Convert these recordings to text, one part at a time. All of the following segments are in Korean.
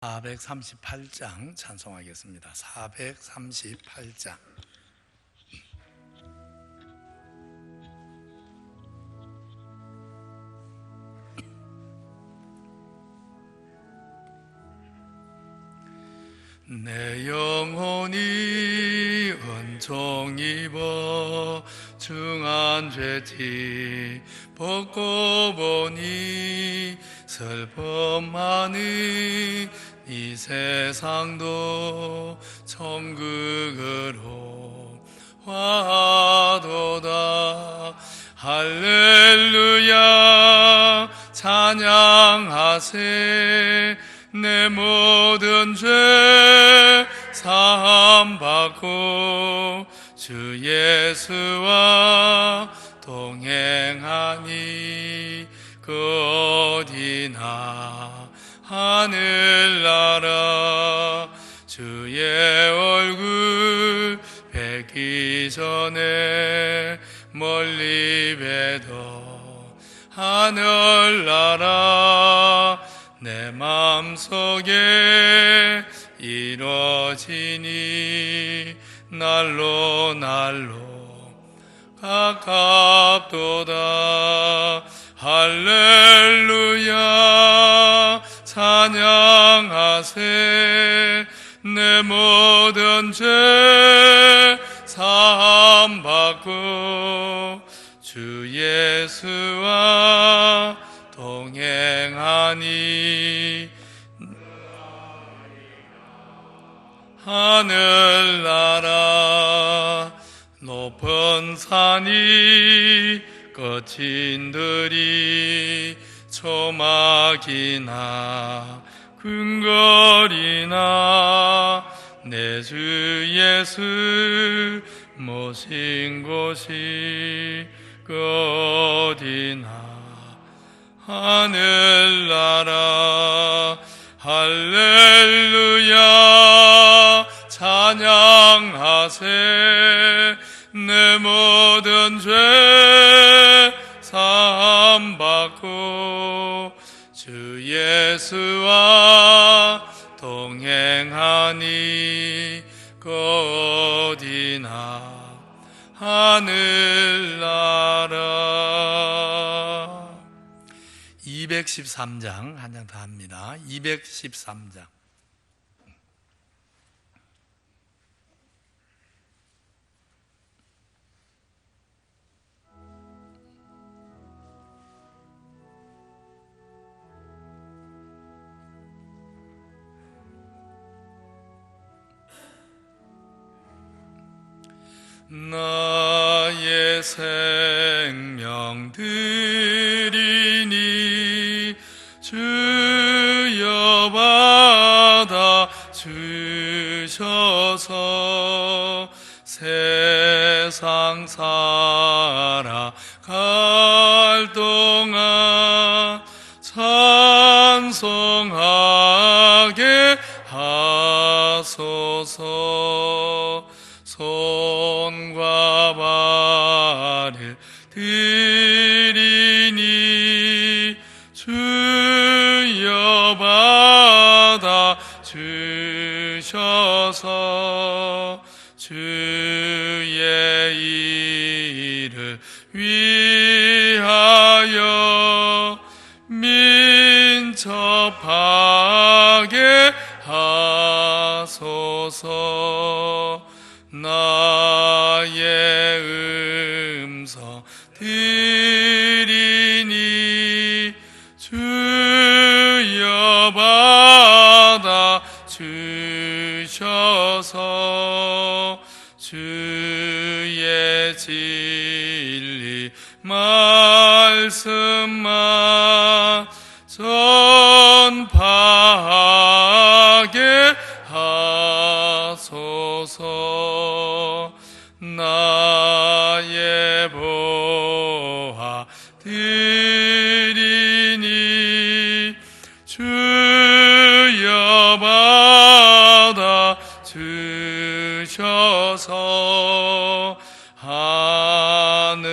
438장 찬송하겠습니다. 438장. 내 영혼이 은총 입어 중한 죄지 벗고 보니 슬픔 많으니 이 세상도 천국으로 화도다. 할렐루야 찬양하세. 내 모든 죄 사함받고 주 예수와 동행하니 그 어디나 하늘나라. 주의 얼굴 뵙기 전에 멀리 뵈도 하늘나라. 내 맘속에 이루어지니 날로 가깝도다. 할렐루야 찬양하세. 내 모든 죄 사함받고 주 예수와 동행하니 하늘나라. 높은 산이 거친들이 초막이나 궁궐이나 내 주 예수 모신 곳이 그 어디나 하늘나라. 할렐루야 찬양하세. 내 모든 죄 사함받고 주 예수와 동행하니 그 어디나 하늘나라. 213장 한 장 다 합니다. 213장. 나의 생명 드리니 주여 받아 주셔서 세상 살아갈 동안 찬송하게 하소서. 손과 발을 드리니 주여 받아 주셔서 주의 일을 위하여 민첩하게 하소서. 나의 음성 드리니 주여 받아 주셔서 주의 진리 말씀만 전파하게 하소서. 나의 보화 드리니 주여 받아 주셔서 하늘나라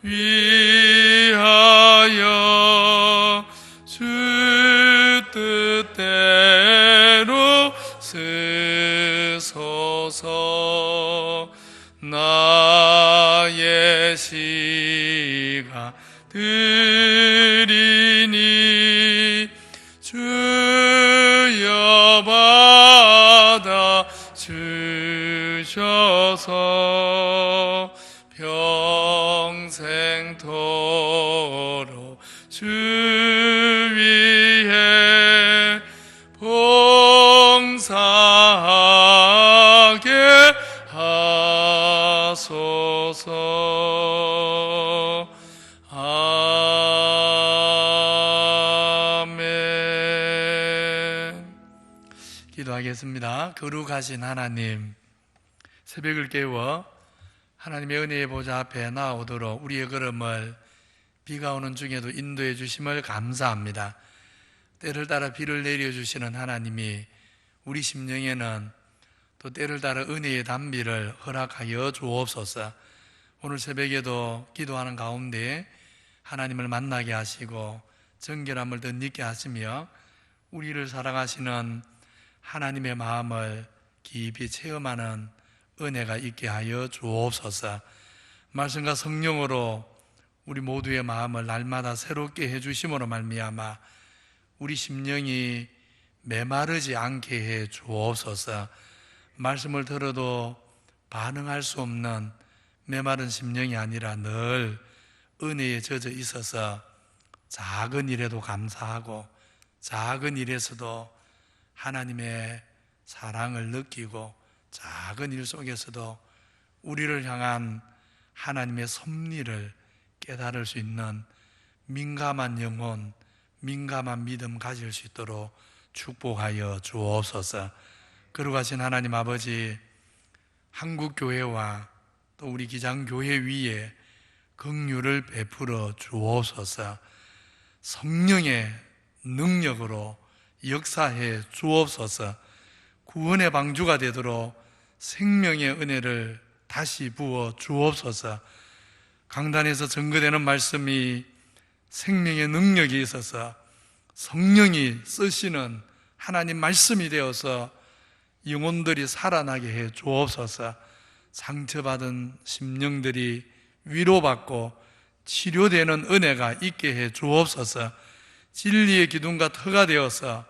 위하여 주 기도하겠습니다. 거룩하신 하나님, 새벽을 깨워 하나님의 은혜의 보좌 앞에 나오도록 우리의 걸음을 비가 오는 중에도 인도해 주심을 감사합니다. 때를 따라 비를 내려주시는 하나님이 우리 심령에는 또 때를 따라 은혜의 단비를 허락하여 주옵소서. 오늘 새벽에도 기도하는 가운데 하나님을 만나게 하시고 정결함을 더 잊게 하시며 우리를 사랑하시는 하나님의 마음을 깊이 체험하는 은혜가 있게 하여 주옵소서. 말씀과 성령으로 우리 모두의 마음을 날마다 새롭게 해주심으로 말미암아 우리 심령이 메마르지 않게 해 주옵소서. 말씀을 들어도 반응할 수 없는 메마른 심령이 아니라 늘 은혜에 젖어 있어서 작은 일에도 감사하고 작은 일에서도 하나님의 사랑을 느끼고 작은 일 속에서도 우리를 향한 하나님의 섭리를 깨달을 수 있는 민감한 영혼, 민감한 믿음 가질 수 있도록 축복하여 주옵소서. 거룩하신 하나님 아버지, 한국교회와 또 우리 기장교회 위에 긍휼을 베풀어 주옵소서. 성령의 능력으로 역사해 주옵소서. 구원의 방주가 되도록 생명의 은혜를 다시 부어 주옵소서. 강단에서 전거되는 말씀이 생명의 능력이 있어서 성령이 쓰시는 하나님 말씀이 되어서 영혼들이 살아나게 해 주옵소서. 상처받은 심령들이 위로받고 치료되는 은혜가 있게 해 주옵소서. 진리의 기둥과 터가 되어서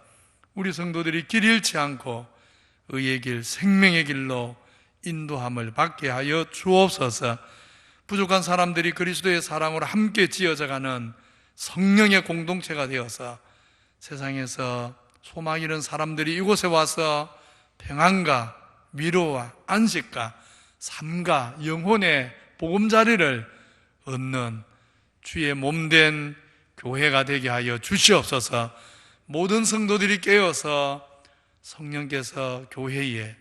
우리 성도들이 길 잃지 않고 의의 길, 생명의 길로 인도함을 받게 하여 주옵소서. 부족한 사람들이 그리스도의 사랑으로 함께 지어져가는 성령의 공동체가 되어서 세상에서 소망 잃은 사람들이 이곳에 와서 평안과 위로와 안식과 삶과 영혼의 보금자리를 얻는 주의 몸된 교회가 되게 하여 주시옵소서. 모든 성도들이 깨어서 성령께서 교회에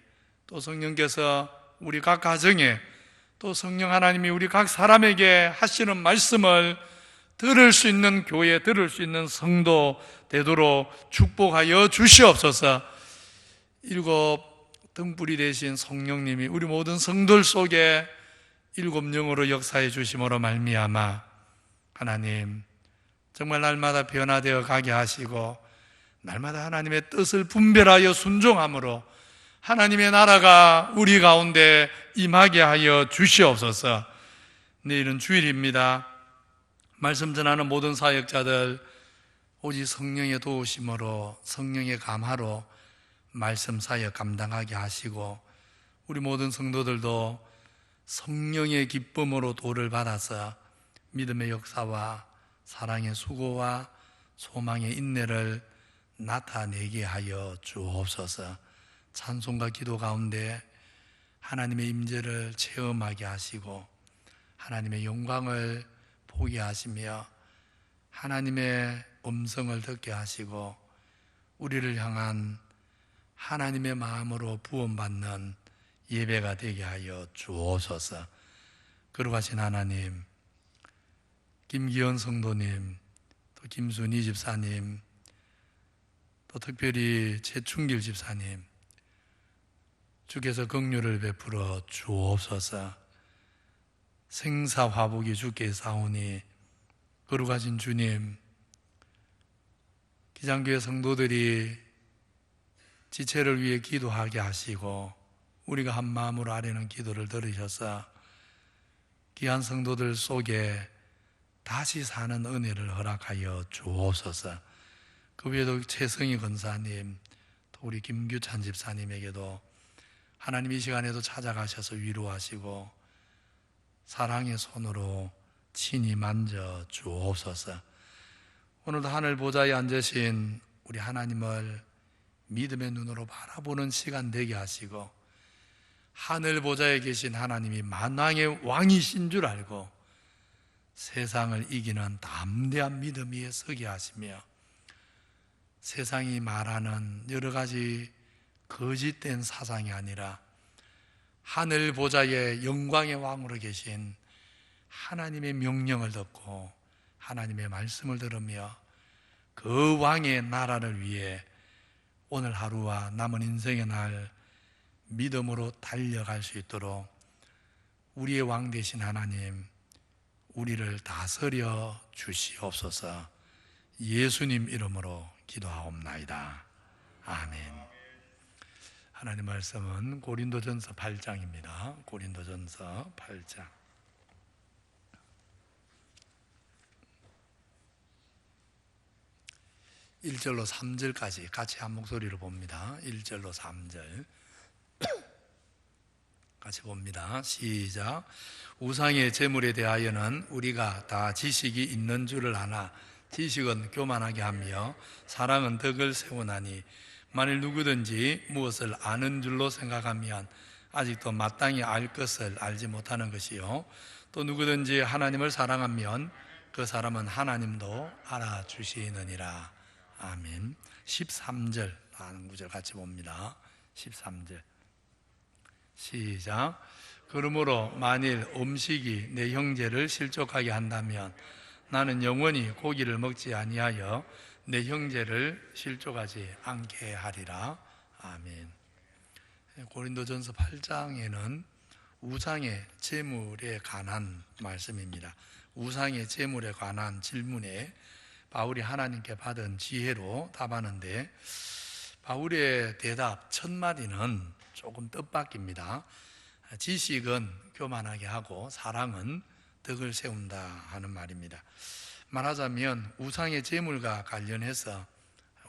또 성령께서 우리 각 가정에 또 성령 하나님이 우리 각 사람에게 하시는 말씀을 들을 수 있는 교회, 들을 수 있는 성도 되도록 축복하여 주시옵소서. 7 등불이 되신 성령님이 우리 모든 성도들 속에 7 영으로 역사해 주심으로 말미암아 하나님 정말 날마다 변화되어 가게 하시고 날마다 하나님의 뜻을 분별하여 순종함으로 하나님의 나라가 우리 가운데 임하게 하여 주시옵소서. 내일은 주일입니다. 말씀 전하는 모든 사역자들 오직 성령의 도우심으로 성령의 감화로 말씀 사역 감당하게 하시고 우리 모든 성도들도 성령의 기쁨으로 도를 받아서 믿음의 역사와 사랑의 수고와 소망의 인내를 나타내게 하여 주옵소서. 찬송과 기도 가운데 하나님의 임재를 체험하게 하시고 하나님의 영광을 보게 하시며 하나님의 음성을 듣게 하시고 우리를 향한 하나님의 마음으로 부원받는 예배가 되게 하여 주옵소서. 거룩하신 하나님, 김기현 성도님, 또 김순희 집사님, 또 특별히 최충길 집사님, 주께서 긍휼을 베풀어 주옵소서. 생사화복이 주께 사오니 거룩하신 주님, 기장교회 성도들이 지체를 위해 기도하게 하시고 우리가 한 마음으로 아뢰는 기도를 들으셔서 귀한 성도들 속에 다시 사는 은혜를 허락하여 주옵소서. 그 외에도 최성희 권사님, 또 우리 김규찬 집사님에게도 하나님 이 시간에도 찾아가셔서 위로하시고 사랑의 손으로 친히 만져 주옵소서. 오늘도 하늘 보좌에 앉으신 우리 하나님을 믿음의 눈으로 바라보는 시간 되게 하시고 하늘 보좌에 계신 하나님이 만왕의 왕이신 줄 알고 세상을 이기는 담대한 믿음 위에 서게 하시며 세상이 말하는 여러 가지 거짓된 사상이 아니라 하늘 보좌의 영광의 왕으로 계신 하나님의 명령을 듣고 하나님의 말씀을 들으며 그 왕의 나라를 위해 오늘 하루와 남은 인생의 날 믿음으로 달려갈 수 있도록 우리의 왕 되신 하나님, 우리를 다스려 주시옵소서. 예수님 이름으로 기도하옵나이다. 아멘. 하나님 말씀은 고린도전서 8장입니다. 고린도전서 8장. 1절로 3절까지 같이 한 목소리로 봅니다. 1절로 3절 같이 봅니다. 시작. 우상의 제물에 대하여는 우리가 다 지식이 있는 줄을 아나 지식은 교만하게 하며 사랑은 덕을 세우나니 만일 누구든지 무엇을 아는 줄로 생각하면 아직도 마땅히 알 것을 알지 못하는 것이요, 또 누구든지 하나님을 사랑하면 그 사람은 하나님도 알아주시느니라. 아멘. 13절 한 구절 같이 봅니다. 13절 시작. 그러므로 만일 음식이 내 형제를 실족하게 한다면 나는 영원히 고기를 먹지 아니하여 내 형제를 실족하지 않게 하리라. 아멘. 고린도전서 8장에는 우상의 제물에 관한 말씀입니다. 우상의 제물에 관한 질문에 바울이 하나님께 받은 지혜로 답하는데, 바울의 대답 첫 마디는 조금 뜻밖입니다. 지식은 교만하게 하고 사랑은 덕을 세운다 하는 말입니다. 말하자면 우상의 제물과 관련해서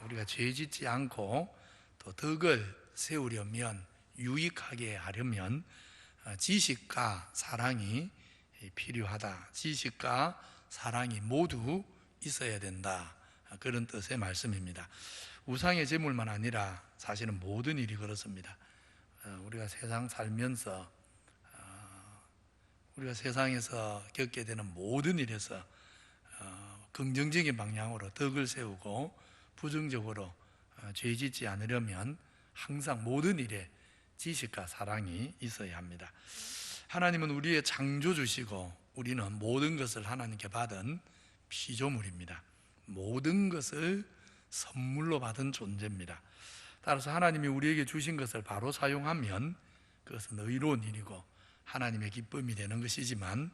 우리가 죄 짓지 않고 또 덕을 세우려면, 유익하게 하려면 지식과 사랑이 필요하다. 지식과 사랑이 모두 있어야 된다. 그런 뜻의 말씀입니다. 우상의 제물만 아니라 사실은 모든 일이 그렇습니다. 우리가 세상 살면서 우리가 세상에서 겪게 되는 모든 일에서 긍정적인 방향으로 덕을 세우고 부정적으로 죄 짓지 않으려면 항상 모든 일에 지식과 사랑이 있어야 합니다. 하나님은 우리의 창조주시고 우리는 모든 것을 하나님께 받은 피조물입니다. 모든 것을 선물로 받은 존재입니다. 따라서 하나님이 우리에게 주신 것을 바로 사용하면 그것은 의로운 일이고 하나님의 기쁨이 되는 것이지만,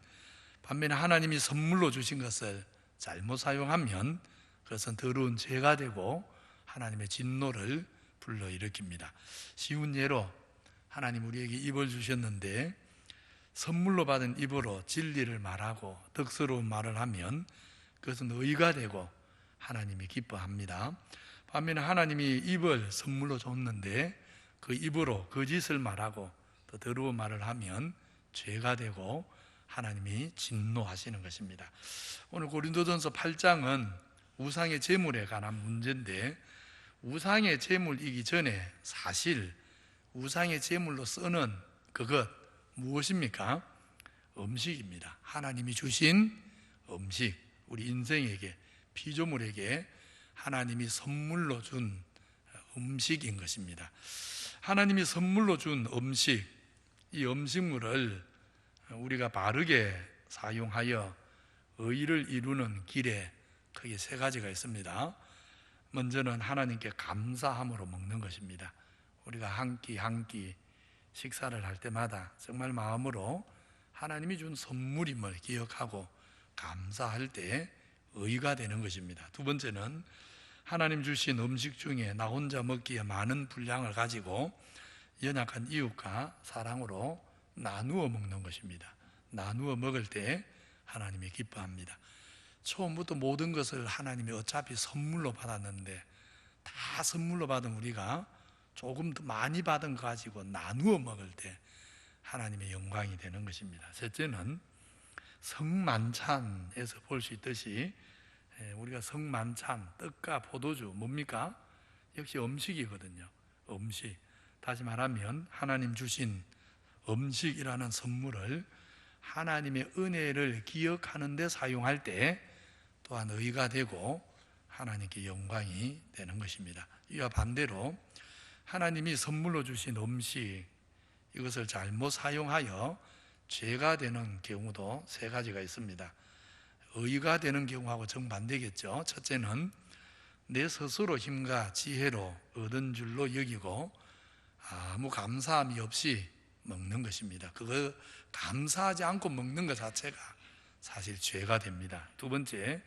반면에 하나님이 선물로 주신 것을 잘못 사용하면 그것은 더러운 죄가 되고 하나님의 진노를 불러일으킵니다. 쉬운 예로 하나님 우리에게 입을 주셨는데 선물로 받은 입으로 진리를 말하고 덕스러운 말을 하면 그것은 의가 되고 하나님이 기뻐합니다. 반면에 하나님이 입을 선물로 줬는데 그 입으로 거짓을 말하고 또 더러운 말을 하면 죄가 되고 하나님이 진노하시는 것입니다. 오늘 고린도전서 8장은 우상의 제물에 관한 문제인데, 우상의 제물이기 전에 사실 우상의 제물로 쓰는 그것 무엇입니까? 음식입니다. 하나님이 주신 음식, 우리 인생에게, 피조물에게 하나님이 선물로 준 음식인 것입니다. 하나님이 선물로 준 음식, 이 음식물을 우리가 바르게 사용하여 의를 이루는 길에 크게 세 가지가 있습니다. 먼저는 하나님께 감사함으로 먹는 것입니다. 우리가 한 끼 한 끼 식사를 할 때마다 정말 마음으로 하나님이 준 선물임을 기억하고 감사할 때 의가 되는 것입니다. 두 번째는 하나님 주신 음식 중에 나 혼자 먹기에 많은 분량을 가지고 연약한 이웃과 사랑으로 나누어 먹는 것입니다. 나누어 먹을 때 하나님이 기뻐합니다. 처음부터 모든 것을 하나님이 어차피 선물로 받았는데 다 선물로 받은 우리가 조금 더 많이 받은 거 가지고 나누어 먹을 때 하나님의 영광이 되는 것입니다. 셋째는 성만찬에서 볼 수 있듯이 우리가 성만찬, 떡과 포도주 뭡니까? 역시 음식이거든요. 음식. 다시 말하면 하나님 주신 음식이라는 선물을 하나님의 은혜를 기억하는 데 사용할 때 또한 의가 되고 하나님께 영광이 되는 것입니다. 이와 반대로 하나님이 선물로 주신 음식, 이것을 잘못 사용하여 죄가 되는 경우도 세 가지가 있습니다. 의가 되는 경우하고 정반대겠죠. 첫째는 내 스스로 힘과 지혜로 얻은 줄로 여기고 아무 감사함이 없이 먹는 것입니다. 그거 감사하지 않고 먹는 것 자체가 사실 죄가 됩니다. 두 번째,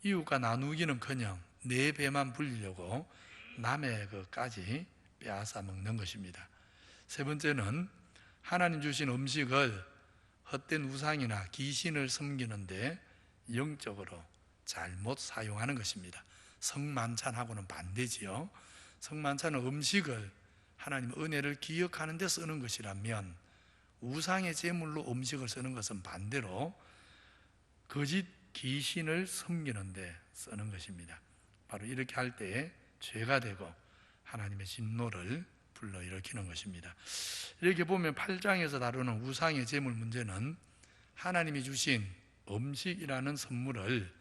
이웃과 나누기는커녕 내 배만 불리려고 남의 것까지 빼앗아 먹는 것입니다. 세 번째는 하나님 주신 음식을 헛된 우상이나 귀신을 섬기는데 영적으로 잘못 사용하는 것입니다. 성만찬하고는 반대지요. 성만찬은 음식을 하나님 은혜를 기억하는 데 쓰는 것이라면, 우상의 제물로 음식을 쓰는 것은 반대로 거짓 귀신을 섬기는 데 쓰는 것입니다. 바로 이렇게 할 때 죄가 되고 하나님의 진노를 불러일으키는 것입니다. 이렇게 보면 8장에서 다루는 우상의 제물 문제는 하나님이 주신 음식이라는 선물을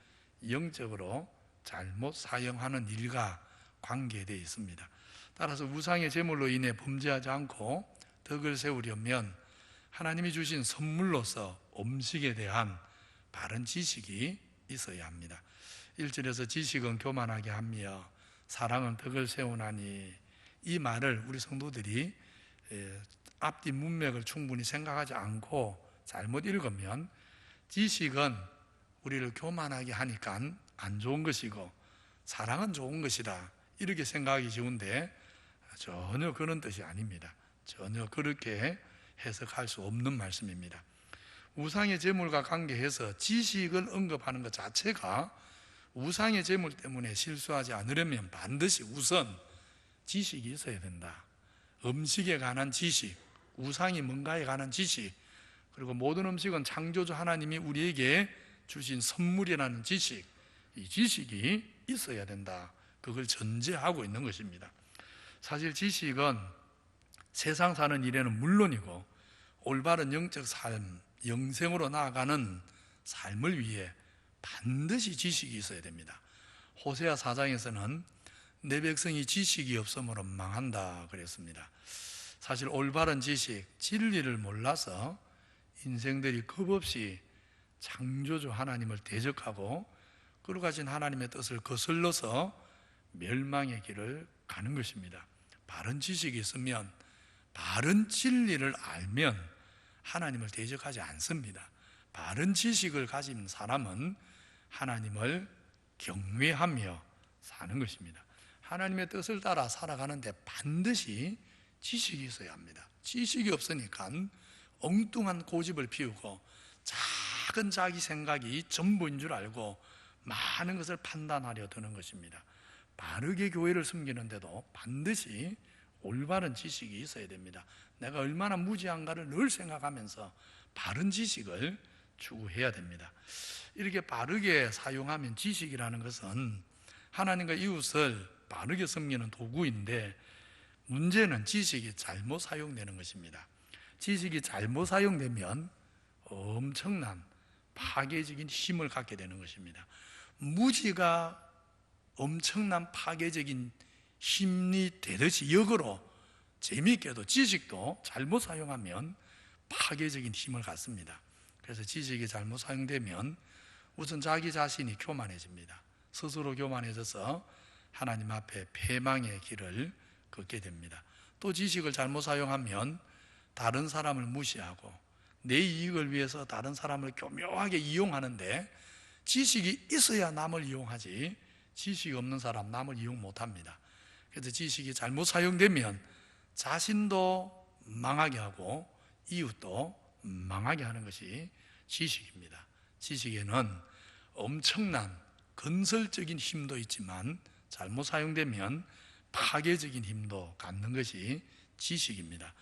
영적으로 잘못 사용하는 일과 관계되어 있습니다. 따라서 우상의 제물로 인해 범죄하지 않고 덕을 세우려면 하나님이 주신 선물로서 음식에 대한 바른 지식이 있어야 합니다. 1절에서 지식은 교만하게 하며 사랑은 덕을 세우나니, 이 말을 우리 성도들이 앞뒤 문맥을 충분히 생각하지 않고 잘못 읽으면 지식은 우리를 교만하게 하니까 안 좋은 것이고 사랑은 좋은 것이다, 이렇게 생각하기 쉬운데 전혀 그런 뜻이 아닙니다. 전혀 그렇게 해석할 수 없는 말씀입니다. 우상의 제물과 관계해서 지식을 언급하는 것 자체가 우상의 제물 때문에 실수하지 않으려면 반드시 우선 지식이 있어야 된다. 음식에 관한 지식, 우상이 뭔가에 관한 지식, 그리고 모든 음식은 창조주 하나님이 우리에게 주신 선물이라는 지식, 이 지식이 있어야 된다. 그걸 전제하고 있는 것입니다. 사실 지식은 세상 사는 일에는 물론이고 올바른 영적 삶, 영생으로 나아가는 삶을 위해 반드시 지식이 있어야 됩니다. 호세아 4장에서는 내 백성이 지식이 없으므로 망한다 그랬습니다. 사실 올바른 지식, 진리를 몰라서 인생들이 겁없이 창조주 하나님을 대적하고 그러가신 하나님의 뜻을 거슬러서 멸망의 길을 가는 것입니다. 바른 지식이 있으면, 바른 진리를 알면 하나님을 대적하지 않습니다. 바른 지식을 가진 사람은 하나님을 경외하며 사는 것입니다. 하나님의 뜻을 따라 살아가는데 반드시 지식이 있어야 합니다. 지식이 없으니까 엉뚱한 고집을 피우고 작은 자기 생각이 전부인 줄 알고 많은 것을 판단하려 드는 것입니다. 바르게 교회를 섬기는데도 반드시 올바른 지식이 있어야 됩니다. 내가 얼마나 무지한가를 늘 생각하면서 바른 지식을 추구해야 됩니다. 이렇게 바르게 사용하면 지식이라는 것은 하나님과 이웃을 바르게 섬기는 도구인데, 문제는 지식이 잘못 사용되는 것입니다. 지식이 잘못 사용되면 엄청난 파괴적인 힘을 갖게 되는 것입니다. 무지가 엄청난 파괴적인 힘이 되듯이 역으로 재미있게도 지식도 잘못 사용하면 파괴적인 힘을 갖습니다. 그래서 지식이 잘못 사용되면 우선 자기 자신이 교만해집니다. 스스로 교만해져서 하나님 앞에 패망의 길을 걷게 됩니다. 또 지식을 잘못 사용하면 다른 사람을 무시하고 내 이익을 위해서 다른 사람을 교묘하게 이용하는데, 지식이 있어야 남을 이용하지 지식이 없는 사람 남을 이용 못합니다. 그래서 지식이 잘못 사용되면 자신도 망하게 하고 이웃도 망하게 하는 것이 지식입니다. 지식에는 엄청난 건설적인 힘도 있지만 잘못 사용되면 파괴적인 힘도 갖는 것이 지식입니다.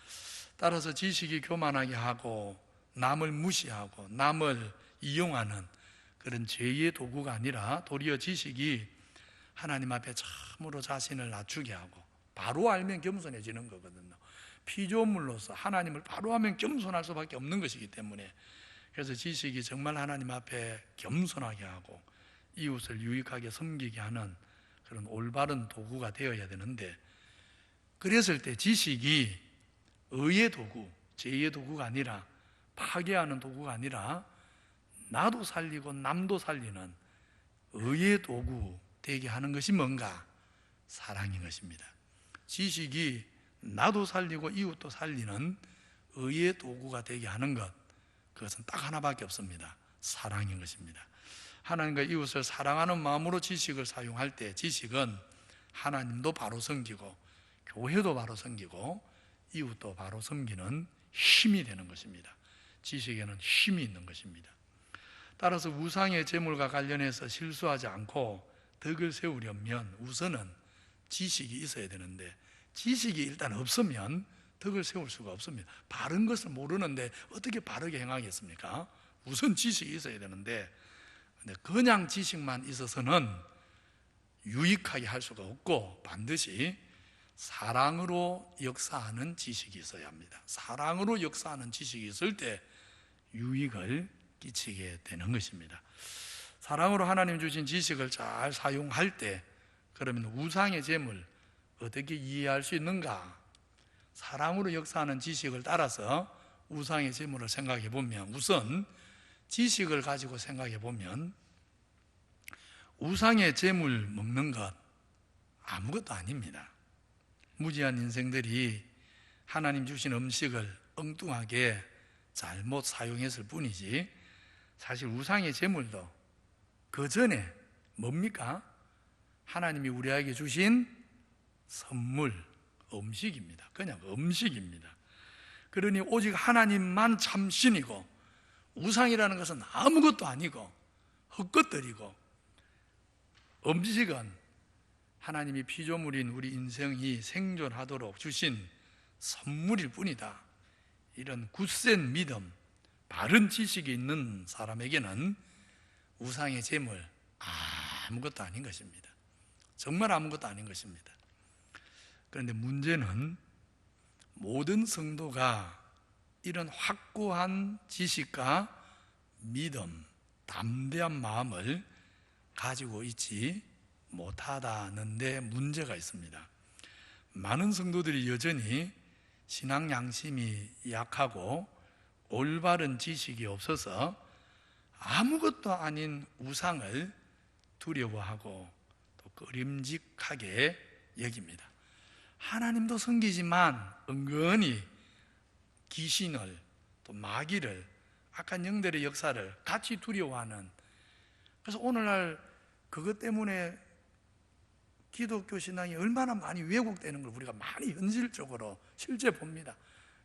따라서 지식이 교만하게 하고 남을 무시하고 남을 이용하는 그런 죄의 도구가 아니라 도리어 지식이 하나님 앞에 참으로 자신을 낮추게 하고, 바로 알면 겸손해지는 거거든요. 피조물로서 하나님을 바로 하면 겸손할 수밖에 없는 것이기 때문에, 그래서 지식이 정말 하나님 앞에 겸손하게 하고 이웃을 유익하게 섬기게 하는 그런 올바른 도구가 되어야 되는데, 그랬을 때 지식이 의의 도구, 죄의 도구가 아니라, 파괴하는 도구가 아니라 나도 살리고 남도 살리는 의의 도구 되게 하는 것이 뭔가? 사랑인 것입니다. 지식이 나도 살리고 이웃도 살리는 의의 도구가 되게 하는 것, 그것은 딱 하나밖에 없습니다. 사랑인 것입니다. 하나님과 이웃을 사랑하는 마음으로 지식을 사용할 때 지식은 하나님도 바로 섬기고 교회도 바로 섬기고 이웃도 바로 섬기는 힘이 되는 것입니다. 지식에는 힘이 있는 것입니다. 따라서 우상의 제물과 관련해서 실수하지 않고 덕을 세우려면 우선은 지식이 있어야 되는데, 지식이 일단 없으면 덕을 세울 수가 없습니다. 바른 것을 모르는데 어떻게 바르게 행하겠습니까? 우선 지식이 있어야 되는데, 근데 그냥 지식만 있어서는 유익하게 할 수가 없고 반드시 사랑으로 역사하는 지식이 있어야 합니다. 사랑으로 역사하는 지식이 있을 때 유익을 끼치게 되는 것입니다. 사랑으로 하나님 주신 지식을 잘 사용할 때, 그러면 우상의 제물 어떻게 이해할 수 있는가? 사랑으로 역사하는 지식을 따라서 우상의 제물을 생각해 보면, 우선 지식을 가지고 생각해 보면 우상의 제물 먹는 것 아무것도 아닙니다. 무지한 인생들이 하나님 주신 음식을 엉뚱하게 잘못 사용했을 뿐이지, 사실 우상의 제물도 그 전에 뭡니까? 하나님이 우리에게 주신 선물, 음식입니다. 그냥 음식입니다. 그러니 오직 하나님만 참신이고 우상이라는 것은 아무것도 아니고 헛것들이고, 음식은 하나님이 피조물인 우리 인생이 생존하도록 주신 선물일 뿐이다. 이런 굳센 믿음, 바른 지식이 있는 사람에게는 우상의 제물 아무것도 아닌 것입니다. 정말 아무것도 아닌 것입니다. 그런데 문제는 모든 성도가 이런 확고한 지식과 믿음, 담대한 마음을 가지고 있지 못하다는 데 문제가 있습니다. 많은 성도들이 여전히 신앙 양심이 약하고 올바른 지식이 없어서 아무것도 아닌 우상을 두려워하고 또 꺼림직하게 여깁니다. 하나님도 섬기지만 은근히 귀신을, 또 마귀를, 악한 영들의 역사를 같이 두려워하는, 그래서 오늘날 그것 때문에 기독교 신앙이 얼마나 많이 왜곡되는 걸 우리가 많이 현실적으로 실제 봅니다.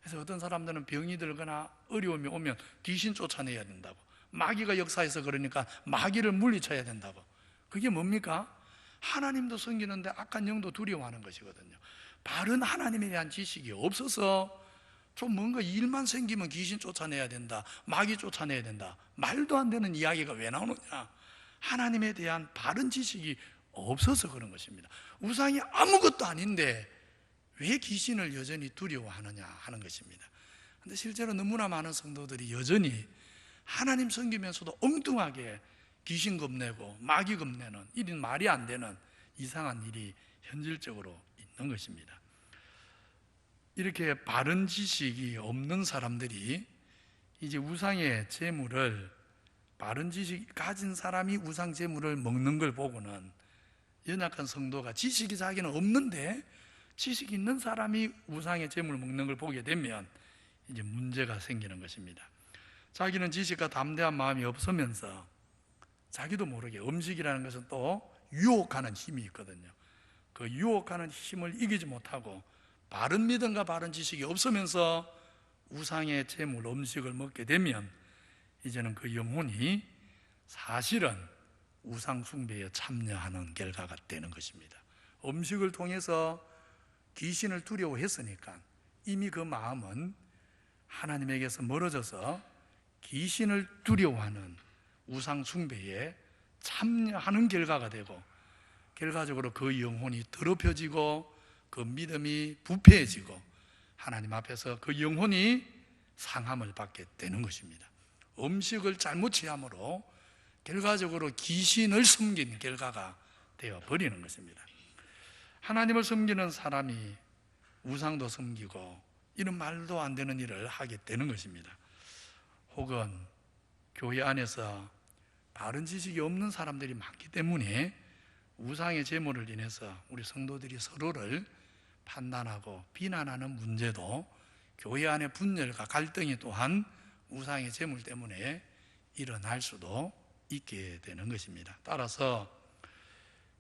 그래서 어떤 사람들은 병이 들거나 어려움이 오면 귀신 쫓아내야 된다고, 마귀가 역사해서 그러니까 마귀를 물리쳐야 된다고. 그게 뭡니까? 하나님도 섬기는데 악한 영도 두려워하는 것이거든요. 바른 하나님에 대한 지식이 없어서 좀 뭔가 일만 생기면 귀신 쫓아내야 된다, 마귀 쫓아내야 된다, 말도 안 되는 이야기가 왜 나오느냐? 하나님에 대한 바른 지식이 없어서 그런 것입니다. 우상이 아무것도 아닌데 왜 귀신을 여전히 두려워하느냐 하는 것입니다. 그런데 실제로 너무나 많은 성도들이 여전히 하나님 섬기면서도 엉뚱하게 귀신 겁내고 마귀 겁내는, 이런 말이 안 되는 이상한 일이 현실적으로 있는 것입니다. 이렇게 바른 지식이 없는 사람들이 이제 우상의 제물을, 바른 지식 가진 사람이 우상 제물을 먹는 걸 보고는 연약한 성도가 지식이 자기는 없는데 지식 있는 사람이 우상의 제물을 먹는 걸 보게 되면 이제 문제가 생기는 것입니다. 자기는 지식과 담대한 마음이 없으면서 자기도 모르게 음식이라는 것은 또 유혹하는 힘이 있거든요. 그 유혹하는 힘을 이기지 못하고 바른 믿음과 바른 지식이 없으면서 우상의 제물, 음식을 먹게 되면 이제는 그 영혼이 사실은 우상 숭배에 참여하는 결과가 되는 것입니다. 음식을 통해서 귀신을 두려워했으니까 이미 그 마음은 하나님에게서 멀어져서 귀신을 두려워하는 우상 숭배에 참여하는 결과가 되고, 결과적으로 그 영혼이 더럽혀지고 그 믿음이 부패해지고 하나님 앞에서 그 영혼이 상함을 받게 되는 것입니다. 음식을 잘못 취함으로 결과적으로 귀신을 섬긴 결과가 되어버리는 것입니다. 하나님을 섬기는 사람이 우상도 섬기고 이런 말도 안 되는 일을 하게 되는 것입니다. 혹은 교회 안에서 바른 지식이 없는 사람들이 많기 때문에 우상의 제물을 인해서 우리 성도들이 서로를 판단하고 비난하는 문제도 교회 안의 분열과 갈등이 또한 우상의 제물 때문에 일어날 수도 있게 되는 것입니다. 따라서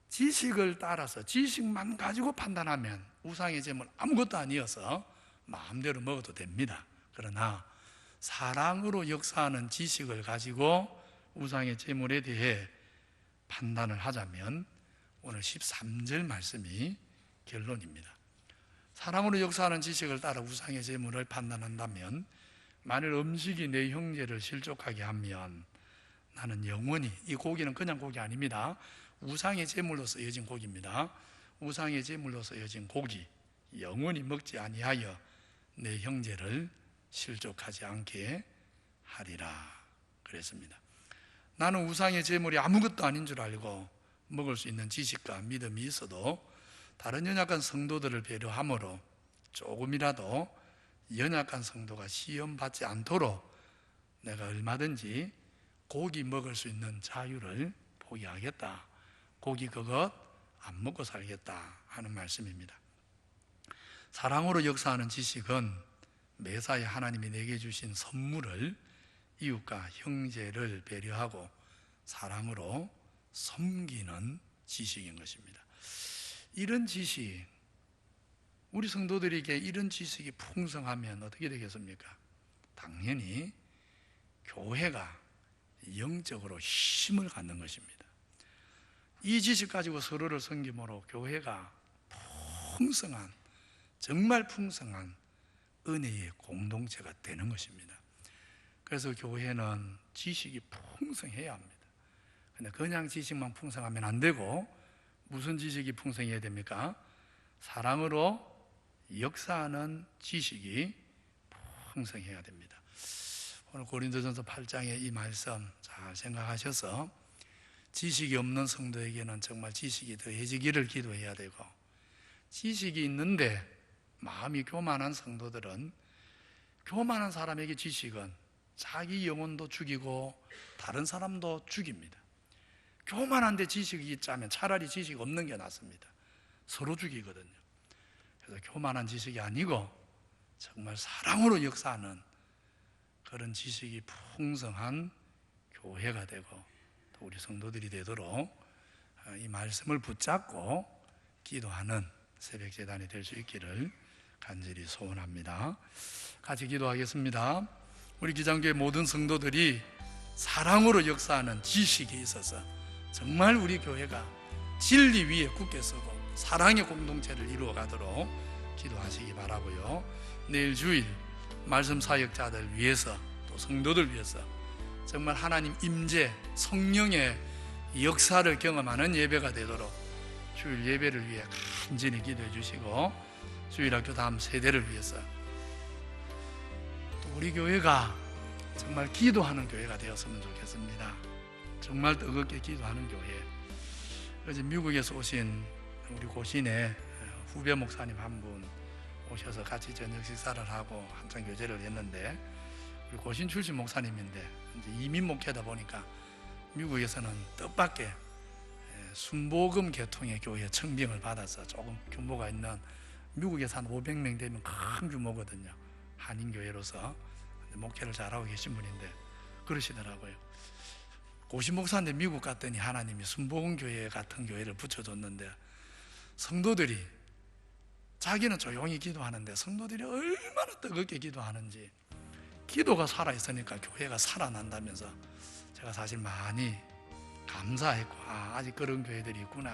지식을 따라서 지식만 가지고 판단하면 우상의 제물 아무것도 아니어서 마음대로 먹어도 됩니다. 그러나 사랑으로 역사하는 지식을 가지고 우상의 제물에 대해 판단을 하자면 오늘 13절 말씀이 결론입니다. 사랑으로 역사하는 지식을 따라 우상의 제물을 판단한다면 만일 음식이 내 형제를 실족하게 하면 나는 영원히, 이 고기는 그냥 고기 아닙니다. 우상의 제물로서 여진 고기입니다. 우상의 제물로서 여진 고기 영원히 먹지 아니하여 내 형제를 실족하지 않게 하리라 그랬습니다. 나는 우상의 제물이 아무것도 아닌 줄 알고 먹을 수 있는 지식과 믿음이 있어도 다른 연약한 성도들을 배려함으로 조금이라도 연약한 성도가 시험받지 않도록 내가 얼마든지 고기 먹을 수 있는 자유를 포기하겠다. 고기 그것 안 먹고 살겠다 하는 말씀입니다. 사랑으로 역사하는 지식은 매사에 하나님이 내게 주신 선물을 이웃과 형제를 배려하고 사랑으로 섬기는 지식인 것입니다. 이런 지식, 우리 성도들에게 이런 지식이 풍성하면 어떻게 되겠습니까? 당연히 교회가 영적으로 힘을 갖는 것입니다. 이 지식 가지고 서로를 섬김으로 교회가 풍성한, 정말 풍성한 은혜의 공동체가 되는 것입니다. 그래서 교회는 지식이 풍성해야 합니다. 근데 그냥 지식만 풍성하면 안 되고 무슨 지식이 풍성해야 됩니까? 사랑으로 역사하는 지식이 풍성해야 됩니다. 오늘 고린도전서 8장의 이 말씀 잘 생각하셔서 지식이 없는 성도에게는 정말 지식이 더해지기를 기도해야 되고, 지식이 있는데 마음이 교만한 성도들은, 교만한 사람에게 지식은 자기 영혼도 죽이고 다른 사람도 죽입니다. 교만한데 지식이 있자면 차라리 지식 없는 게 낫습니다. 서로 죽이거든요. 그래서 교만한 지식이 아니고 정말 사랑으로 역사하는 그런 지식이 풍성한 교회가 되고 또 우리 성도들이 되도록 이 말씀을 붙잡고 기도하는 새벽 제단이 될 수 있기를 간절히 소원합니다. 같이 기도하겠습니다. 우리 기장교회 모든 성도들이 사랑으로 역사하는 지식에 있어서 정말 우리 교회가 진리 위에 굳게 서고 사랑의 공동체를 이루어 가도록 기도하시기 바라고요. 내일 주일 말씀 사역자들 위해서 또 성도들 위해서 정말 하나님 임재 성령의 역사를 경험하는 예배가 되도록 주일 예배를 위해 간절히 기도해 주시고 주일학교 다음 세대를 위해서 또 우리 교회가 정말 기도하는 교회가 되었으면 좋겠습니다. 정말 뜨겁게 기도하는 교회. 어제 미국에서 오신 우리 고신의 후배 목사님 한 분 오셔서 같이 저녁 식사를 하고 한참 교제를 했는데, 우리 고신 출신 목사님인데 이제 이민 목회다 보니까 미국에서는 뜻밖의 순복음 계통의 교회 청빙을 받아서 조금 규모가 있는, 미국에서 한 500명 되면 큰 규모거든요. 한인교회로서 목회를 잘하고 계신 분인데 그러시더라고요. 고신 목사인데 미국 갔더니 하나님이 순복음 교회 같은 교회를 붙여줬는데, 성도들이 자기는 조용히 기도하는데 성도들이 얼마나 뜨겁게 기도하는지, 기도가 살아있으니까 교회가 살아난다면서 제가 사실 많이 감사했고, 아직 그런 교회들이 있구나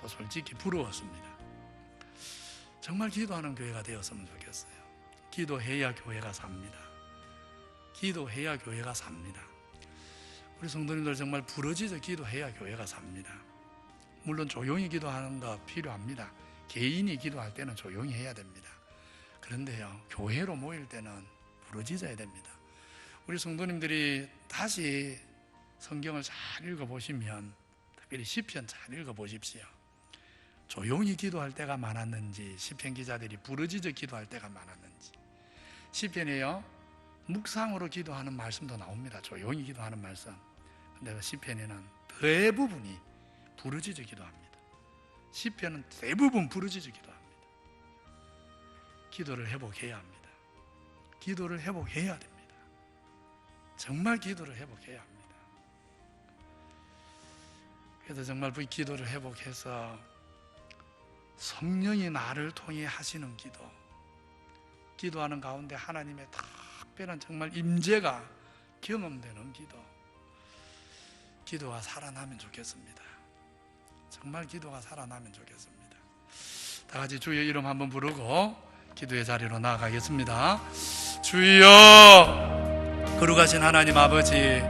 또 솔직히 부러웠습니다. 정말 기도하는 교회가 되었으면 좋겠어요. 기도해야 교회가 삽니다. 기도해야 교회가 삽니다. 우리 성도님들 정말 부러지죠. 기도해야 교회가 삽니다. 물론 조용히 기도하는 거 필요합니다. 개인이 기도할 때는 조용히 해야 됩니다. 그런데요, 교회로 모일 때는 부러지져야 됩니다. 우리 성도님들이 다시 성경을 잘 읽어보시면, 특별히 시편 잘 읽어보십시오. 조용히 기도할 때가 많았는지, 시편 기자들이 부르짖어 기도할 때가 많았는지. 시편에요, 묵상으로 기도하는 말씀도 나옵니다. 조용히 기도하는 말씀. 근데 시편에는 대부분이 부르짖어 기도합니다. 시편은 대부분 부르짖어 기도합니다. 기도를 회복해야 합니다. 기도를 회복해야 됩니다. 정말 기도를 회복해야 합니다. 그래서 정말 그 기도를 회복해서 성령이 나를 통해 하시는 기도, 기도하는 가운데 하나님의 특별한 정말 임재가 경험되는 기도, 기도가 살아나면 좋겠습니다. 정말 기도가 살아나면 좋겠습니다. 다 같이 주의 이름 한번 부르고 기도의 자리로 나아가겠습니다. 주여, 거룩하신 하나님 아버지,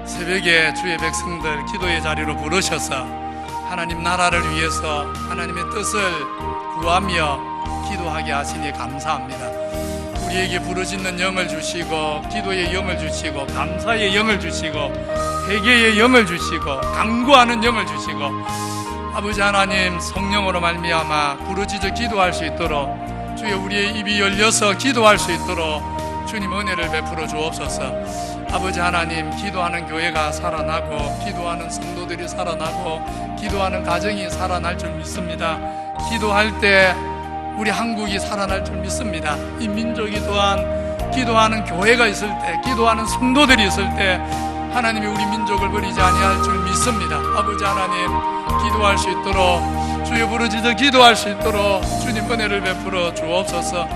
새벽에 주의 백성들 기도의 자리로 부르셔서 하나님 나라를 위해서 하나님의 뜻을 구하며 기도하게 하시니 감사합니다. 우리에게 부르짖는 영을 주시고, 기도의 영을 주시고, 감사의 영을 주시고, 회개의 영을 주시고, 간구하는 영을 주시고, 아버지 하나님, 성령으로 말미암아 부르짖어 기도할 수 있도록, 주여 우리의 입이 열려서 기도할 수 있도록 주님 은혜를 베풀어 주옵소서. 아버지 하나님, 기도하는 교회가 살아나고, 기도하는 성도들이 살아나고, 기도하는 가정이 살아날 줄 믿습니다. 기도할 때 우리 한국이 살아날 줄 믿습니다. 이 민족이 또한 기도하는 교회가 있을 때, 기도하는 성도들이 있을 때 하나님이 우리 민족을 버리지 아니할 줄 믿습니다. 아버지 하나님, 기도할 수 있도록, 주여 부르짖어 기도할 수 있도록 주님 은혜를 베풀어 주옵소서.